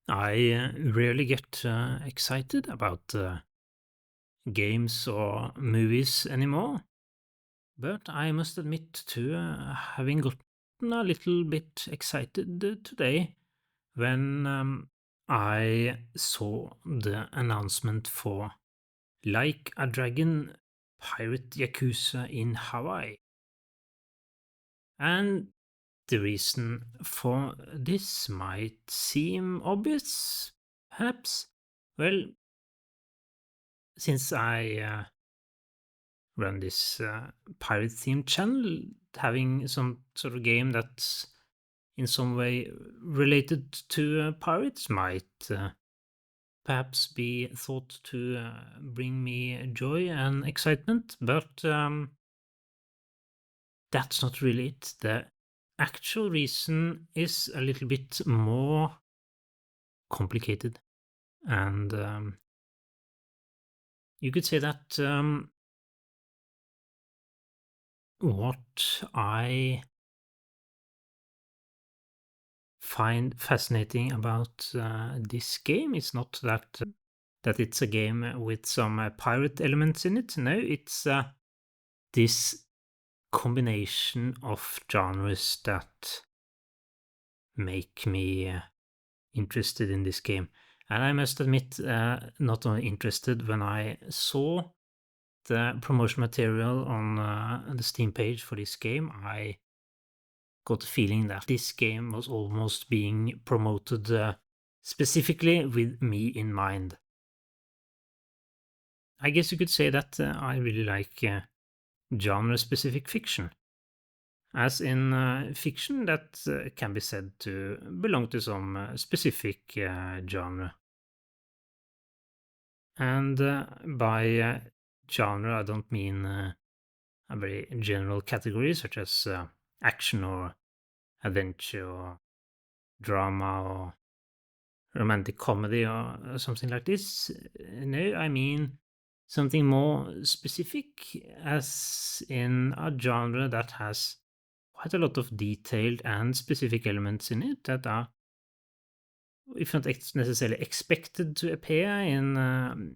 I rarely get excited about games or movies anymore, but I must admit to having gotten a little bit excited today when I saw the announcement for Like a Dragon Pirate Yakuza in Hawaii. And the reason for this might seem obvious, perhaps. Well, since I run this pirate themed channel, having some sort of game that's in some way related to pirates might perhaps be thought to bring me joy and excitement, but that's not really it. The actual reason is a little bit more complicated, and you could say that what I find fascinating about this game is not that it's a game with some pirate elements in it. No, it's this combination of genres that make me interested in this game. And I must admit, not only interested when I saw the promotion material on the Steam page for this game, I got the feeling that this game was almost being promoted specifically with me in mind. I guess you could say that I really like genre specific fiction, as in fiction that can be said to belong to some specific genre. And by genre, I don't mean a very general category such as action or adventure or drama or romantic comedy or something like this. No, I mean something more specific, as in a genre that has quite a lot of detailed and specific elements in it that are, if not necessarily expected to appear in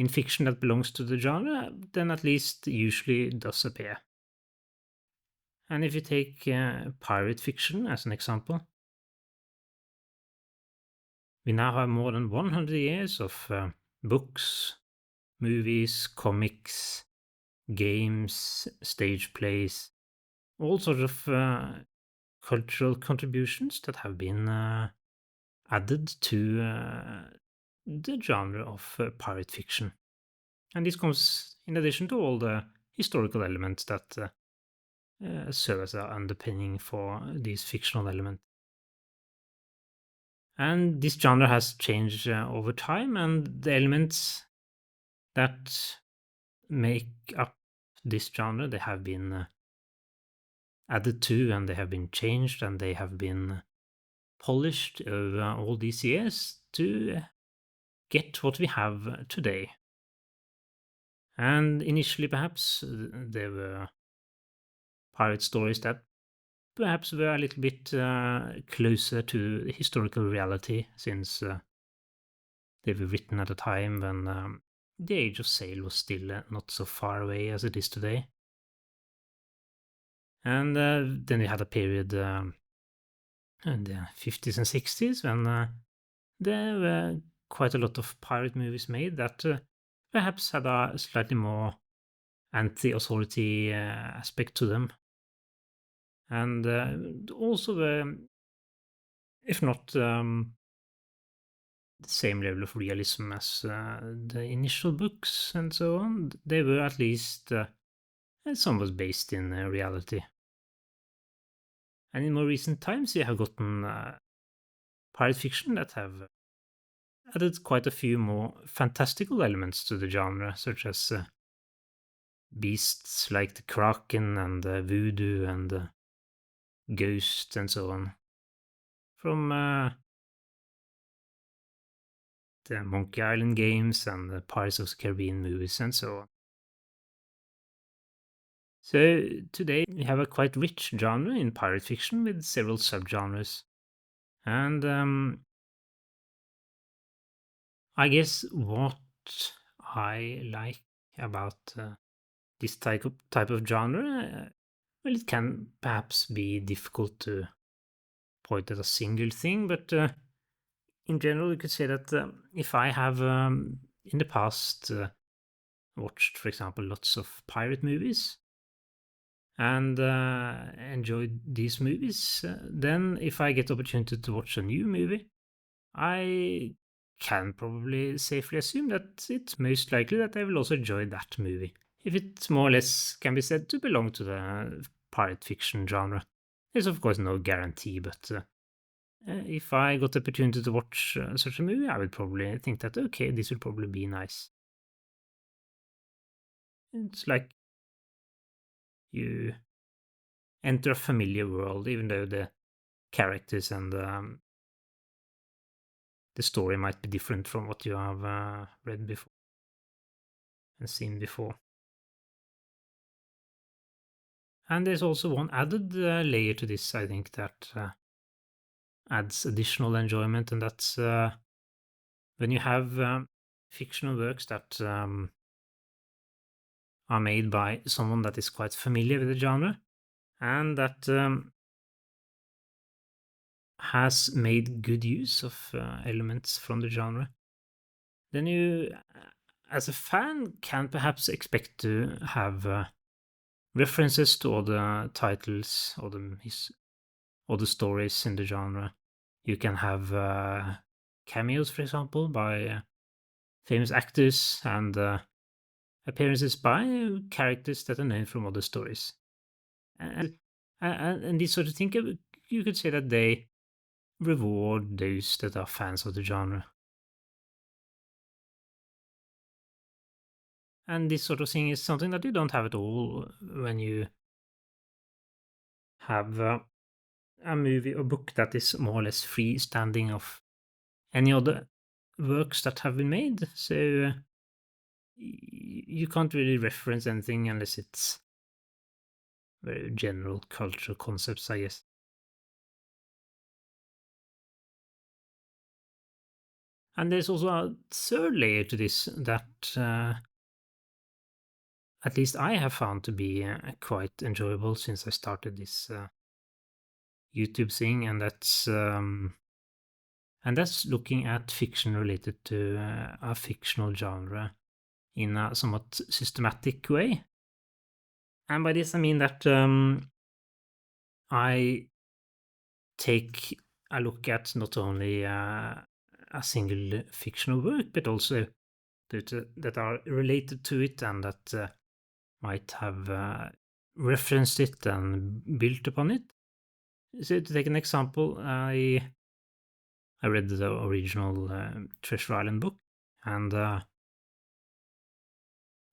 fiction that belongs to the genre, then at least usually does appear. And if you take pirate fiction as an example, we now have more than 100 years of books, movies, comics, games, stage plays, all sorts of cultural contributions that have been added to the genre of pirate fiction. And this comes in addition to all the historical elements that serve as an underpinning for these fictional elements. And this genre has changed over time, and the elements that make up this genre, they have been added to, and they have been changed, and they have been polished over all these years to get what we have today. And initially, perhaps there were pirate stories that perhaps were a little bit closer to historical reality, since they were written at a time when the age of sail was still not so far away as it is today. And then we had a period in the 50s and 60s when there were quite a lot of pirate movies made that perhaps had a slightly more anti-authority aspect to them. And also, if not the same level of realism as the initial books and so on, they were at least somewhat based in reality. And in more recent times, you have gotten pirate fiction that have added quite a few more fantastical elements to the genre, such as beasts like the kraken and voodoo and ghosts and so on. From the Monkey Island games and the Pirates of the Caribbean movies and so on. So today we have a quite rich genre in pirate fiction with several subgenres. And I guess what I like about this type of genre, well, it can perhaps be difficult to point at a single thing, but in general, you could say that if I have in the past watched, for example, lots of pirate movies and enjoyed these movies, then if I get opportunity to watch a new movie, I can probably safely assume that it's most likely that I will also enjoy that movie, if it more or less can be said to belong to the pirate fiction genre. There's of course no guarantee, but if I got the opportunity to watch such a movie, I would probably think that okay, this would probably be nice. It's like you enter a familiar world, even though the characters and the story might be different from what you have read before and seen before. And there's also one added layer to this, I think, that adds additional enjoyment, and that's when you have fictional works that are made by someone that is quite familiar with the genre and that has made good use of elements from the genre, then you, as a fan, can perhaps expect to have references to other titles or the stories in the genre. You can have cameos, for example, by famous actors and appearances by characters that are known from other stories. And these sort of things, you could say that they reward those that are fans of the genre. And this sort of thing is something that you don't have at all when you have a movie or book that is more or less freestanding of any other works that have been made. So you can't really reference anything unless it's very general cultural concepts, I guess. And there's also a third layer to this that at least I have found to be quite enjoyable since I started this YouTube thing, and that's looking at fiction related to a fictional genre in a somewhat systematic way. And by this I mean that I take a look at not only a single fictional work, but also that are related to it and that might have referenced it and built upon it. So to take an example, I read the original Treasure Island book, and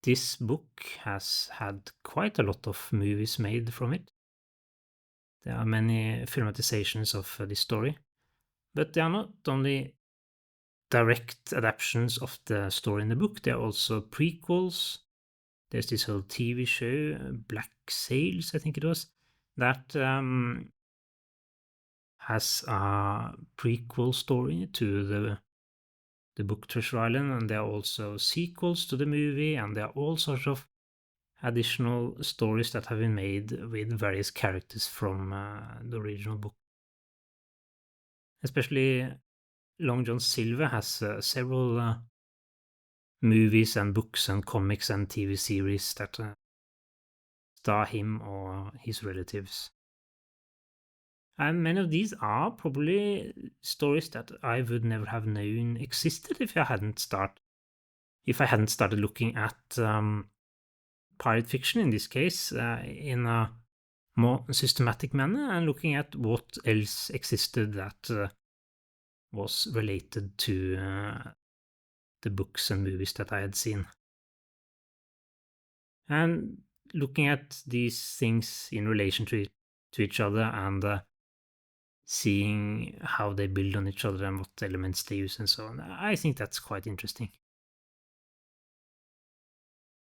this book has had quite a lot of movies made from it. There are many filmatizations of this story, but they are not only direct adaptations of the story in the book, they are also prequels. There's this whole TV show, Black Sails, I think it was, that has a prequel story to the book Treasure Island, and there are also sequels to the movie, and there are all sorts of additional stories that have been made with various characters from the original book. Especially Long John Silver has several movies and books and comics and TV series that star him or his relatives. And many of these are probably stories that I would never have known existed if I hadn't started looking at pirate fiction in this case in a more systematic manner and looking at what else existed that was related to the books and movies that I had seen. And looking at these things in relation to each other and seeing how they build on each other and what elements they use and so on, I think that's quite interesting.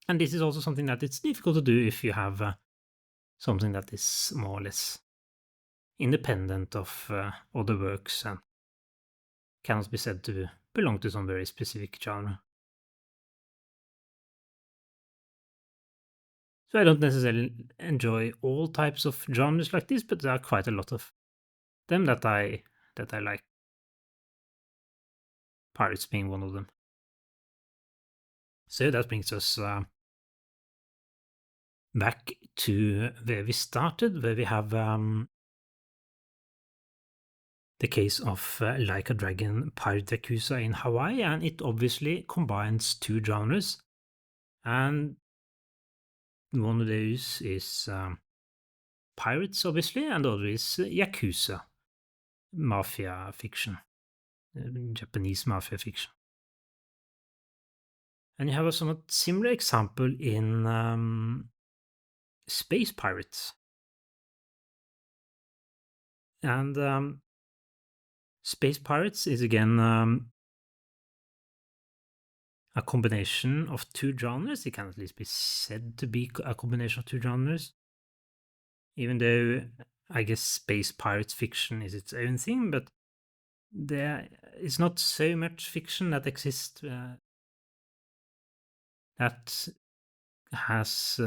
And this is also something that it's difficult to do if you have something that is more or less independent of other works and cannot be said to belong to some very specific genre. So I don't necessarily enjoy all types of genres like this, but there are quite a lot of them that I like. Pirates being one of them. So that brings us back to where we started, where we have the case of Like a Dragon Pirate Yakuza in Hawaii, and it obviously combines two genres. And one of those is pirates, obviously, and the other is Yakuza, mafia fiction, Japanese mafia fiction. And you have a somewhat similar example in Space Pirates. And Space Pirates is again a combination of two genres. It can at least be said to be a combination of two genres, even though I guess space pirates fiction is its own thing, but there is not so much fiction that exists that has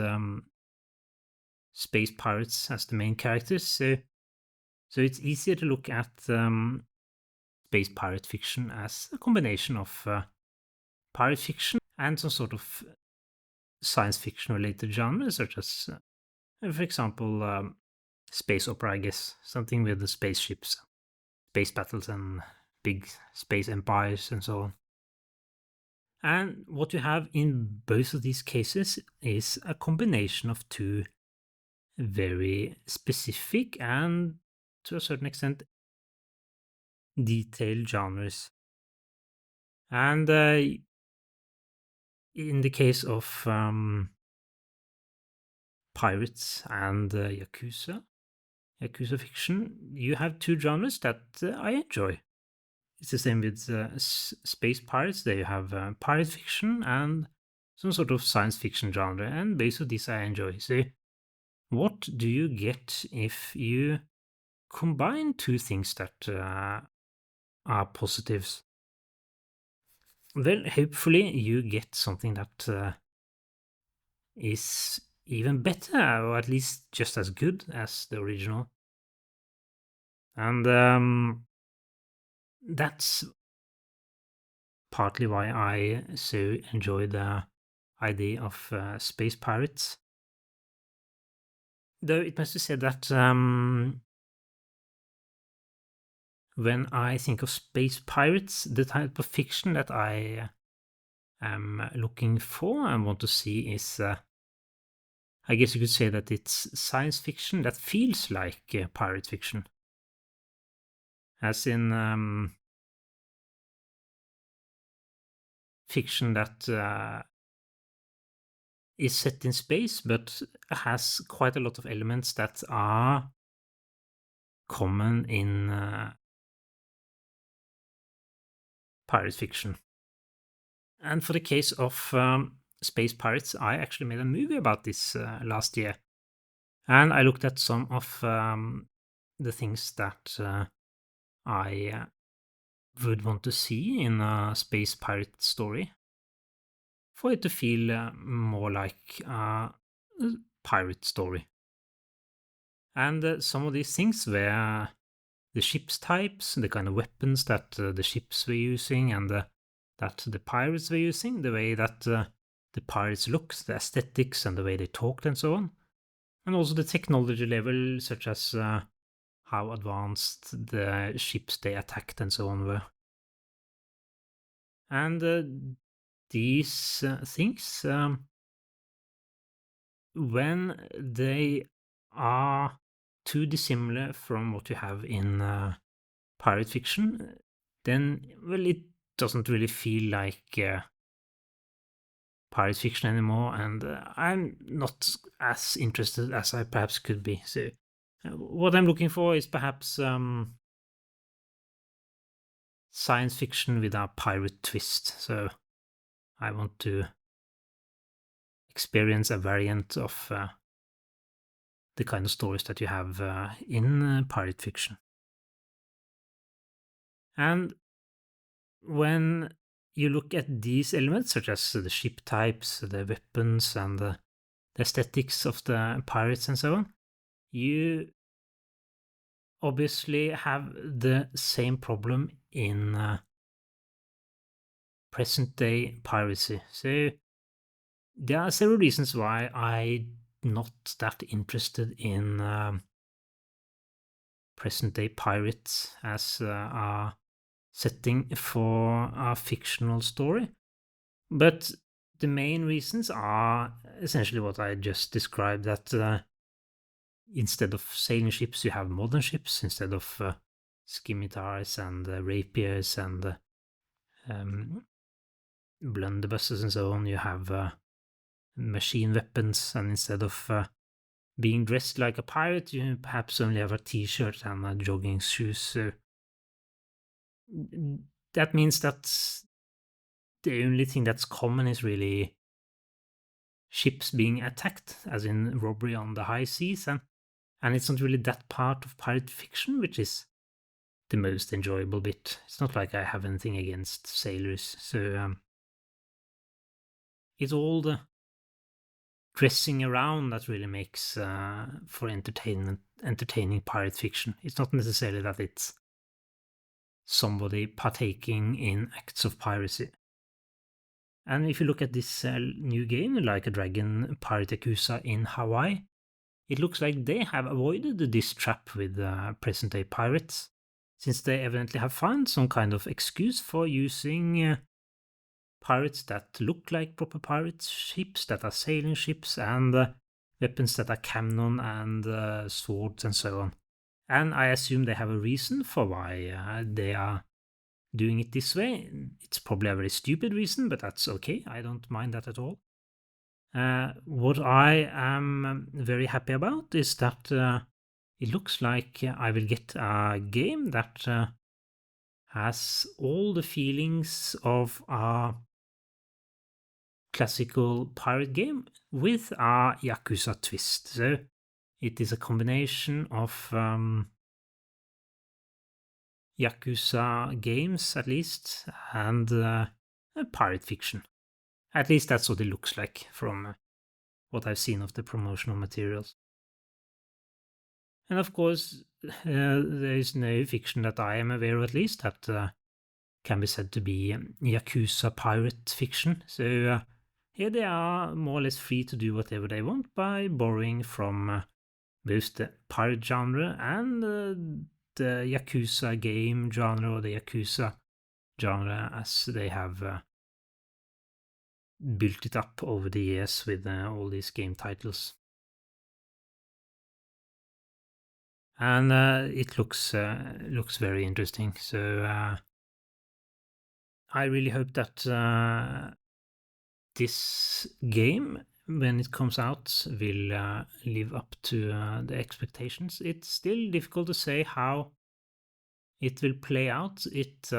space pirates as the main characters. So it's easier to look at space pirate fiction as a combination of pirate fiction and some sort of science fiction related genres, such as, for example, space opera, I guess, something with the spaceships, space battles, and big space empires, and so on. And what you have in both of these cases is a combination of two very specific and, to a certain extent, detailed genres. And in the case of pirates and Yakuza fiction, you have two genres that I enjoy. It's the same with space pirates. They have pirate fiction and some sort of science fiction genre, and both of these I enjoy. So, what do you get if you combine two things that are positives? Well, hopefully you get something that is even better, or at least just as good as the original. And that's partly why I so enjoy the idea of space pirates. Though it must be said that when I think of space pirates, the type of fiction that I am looking for and want to see is, I guess you could say that it's science fiction that feels like pirate fiction. As in fiction that is set in space but has quite a lot of elements that are common in pirate fiction. And for the case of Space Pirates, I actually made a movie about this last year. And I looked at some of the things that I would want to see in a space pirate story for it to feel more like a pirate story. And some of these things were the ship's types, the kind of weapons that the ships were using, and that the pirates were using, the way that the pirates looked, the aesthetics, and the way they talked, and so on. And also the technology level, such as how advanced the ships they attacked and so on were. And these things, when they are too dissimilar from what you have in pirate fiction, then, well, it doesn't really feel like pirate fiction anymore, and I'm not as interested as I perhaps could be. So, what I'm looking for is perhaps science fiction with a pirate twist. So, I want to experience a variant of the kind of stories that you have in pirate fiction. And when you look at these elements, such as the ship types, the weapons, and the aesthetics of the pirates and so on, you obviously have the same problem in present day piracy. So there are several reasons why I'm not that interested in present day pirates as a setting for a fictional story. But the main reasons are essentially what I just described, that instead of sailing ships, you have modern ships. Instead of scimitars and rapiers and um, blunderbusses and so on, you have machine weapons. And instead of being dressed like a pirate, you perhaps only have a t-shirt and jogging shoes. So that means that the only thing that's common is really ships being attacked, as in robbery on the high seas, and it's not really that part of pirate fiction which is the most enjoyable bit. It's not like I have anything against sailors, so it's all the dressing around that really makes for entertaining pirate fiction. It's not necessarily that it's somebody partaking in acts of piracy. And if you look at this new game, Like a Dragon Pirate Yakuza in Hawaii, it looks like they have avoided this trap with present day pirates, since they evidently have found some kind of excuse for using pirates that look like proper pirates, ships that are sailing ships, and weapons that are cannon and swords and so on. And I assume they have a reason for why they are doing it this way. It's probably a very stupid reason, but that's okay. I don't mind that at all. What I am very happy about is that it looks like I will get a game that has all the feelings of a classical pirate game with a Yakuza twist. So it is a combination of Yakuza games, at least, and pirate fiction. At least that's what it looks like from what I've seen of the promotional materials. And of course, there is no fiction that I am aware of, at least, that can be said to be Yakuza pirate fiction. So here they are more or less free to do whatever they want by borrowing from both the pirate genre and the Yakuza game genre, or the Yakuza genre, as they have built it up over the years with all these game titles. And it looks very interesting. So I really hope that this game, when it comes out, will live up to the expectations. It's still difficult to say how it will play out. It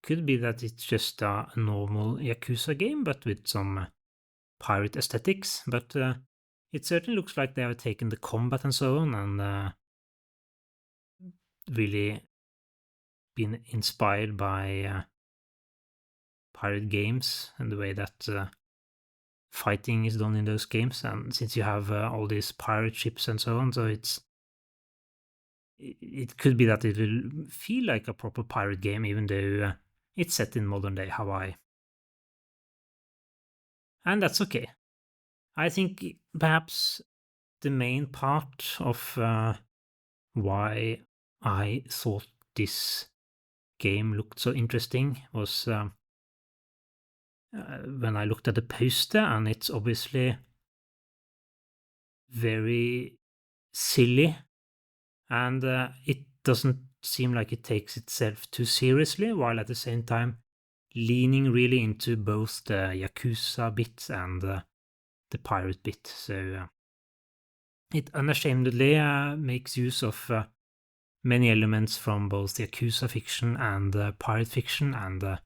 could be that it's just a normal Yakuza game, but with some pirate aesthetics. But it certainly looks like they have taken the combat and so on and really been inspired by pirate games and the way that fighting is done in those games. And since you have all these pirate ships and so on, so it could be that it will feel like a proper pirate game, even though it's set in modern day Hawaii. And that's okay. I think perhaps the main part of why I thought this game looked so interesting was when I looked at the poster, and it's obviously very silly, and it doesn't seem like it takes itself too seriously, while at the same time leaning really into both the Yakuza bit and the pirate bit. So it unashamedly makes use of many elements from both Yakuza fiction and pirate fiction, and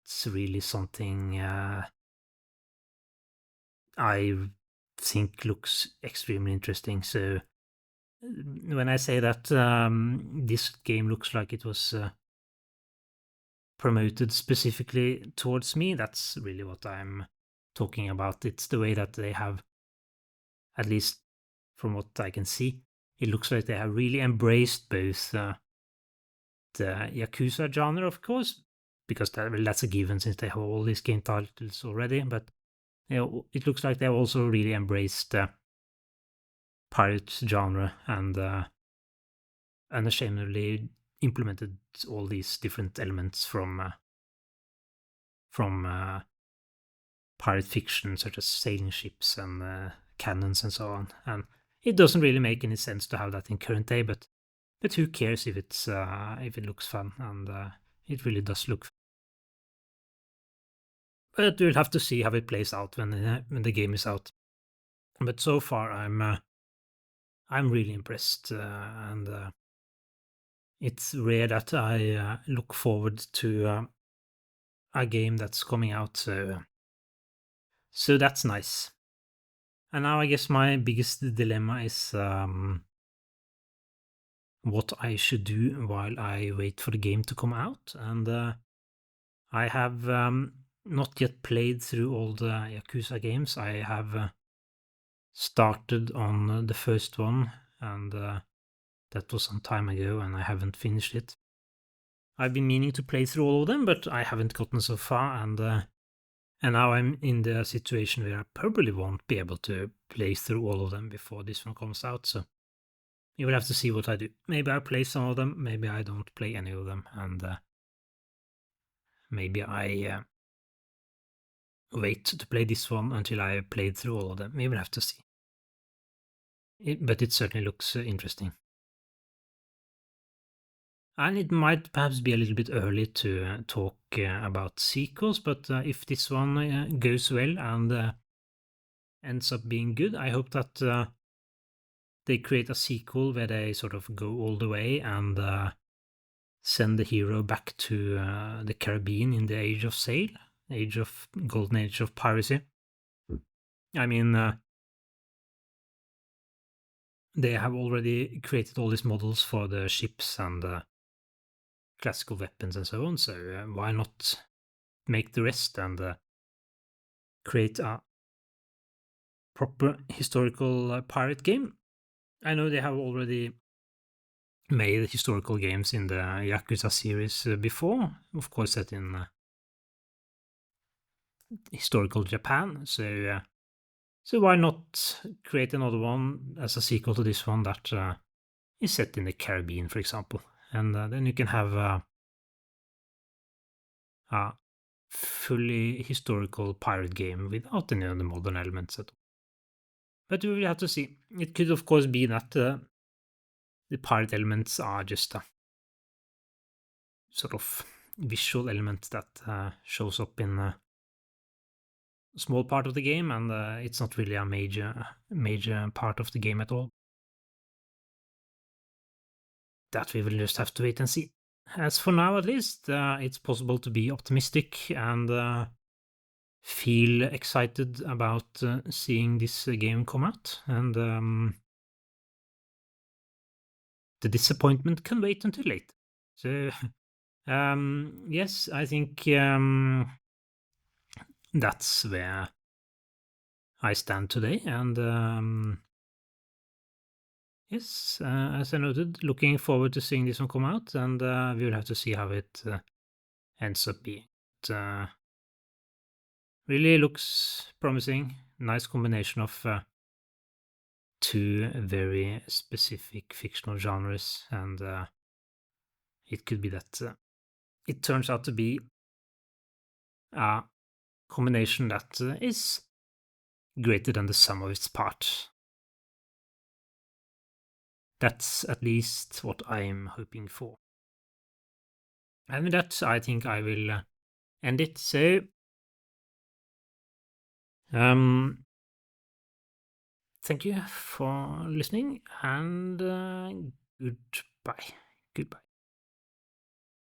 it's really something I think looks extremely interesting. So when I say that this game looks like it was promoted specifically towards me. That's really what I'm talking about. It's the way that they have, at least from what I can see, it looks like they have really embraced both the Yakuza genre, of course, because that's a given since they have all these game titles already. But it looks like they've also really embraced the pirate genre and unashamedly implemented all these different elements from pirate fiction, such as sailing ships and cannons and so on. And it doesn't really make any sense to have that in current day, but who cares if if it looks fun, and it really does look. But we'll have to see how it plays out when the game is out. But so far, I'm really impressed, and it's rare that I look forward to a game that's coming out. So that's nice. And now I guess my biggest dilemma is what I should do while I wait for the game to come out. And I have not yet played through all the Yakuza games. I have started on the first one, and that was some time ago, and I haven't finished it. I've been meaning to play through all of them, but I haven't gotten so far, and now I'm in the situation where I probably won't be able to play through all of them before this one comes out. So you will have to see what I do. Maybe I play some of them, maybe I don't play any of them, and maybe I wait to play this one until I have played through all of them. We will have to see. But it certainly looks interesting. And it might perhaps be a little bit early to talk about sequels, but if this one goes well and ends up being good, I hope that they create a sequel where they sort of go all the way and send the hero back to the Caribbean in the Age of Sail, Golden Age of piracy. I mean, they have already created all these models for the ships and classical weapons and so on, so why not make the rest and create a proper historical pirate game? I know they have already made historical games in the Yakuza series before, of course set in historical Japan, so why not create another one as a sequel to this one that is set in the Caribbean, for example, and then you can have a fully historical pirate game without any of the modern elements at all. But we will have to see. It could, of course, be that the pirate elements are just a sort of visual element that shows up in a small part of the game, and it's not really a major part of the game at all. That we will just have to wait and see. As for now, at least, it's possible to be optimistic and feel excited about seeing this game come out, and the disappointment can wait until late. So, yes, I think that's where I stand today, and yes, as I noted, looking forward to seeing this one come out, and we will have to see how it ends up being. It really looks promising. Nice combination of two very specific fictional genres, and it could be that it turns out to be a combination that is greater than the sum of its parts. That's at least what I'm hoping for. And with that, I think I will end it. So, thank you for listening, and goodbye. Goodbye.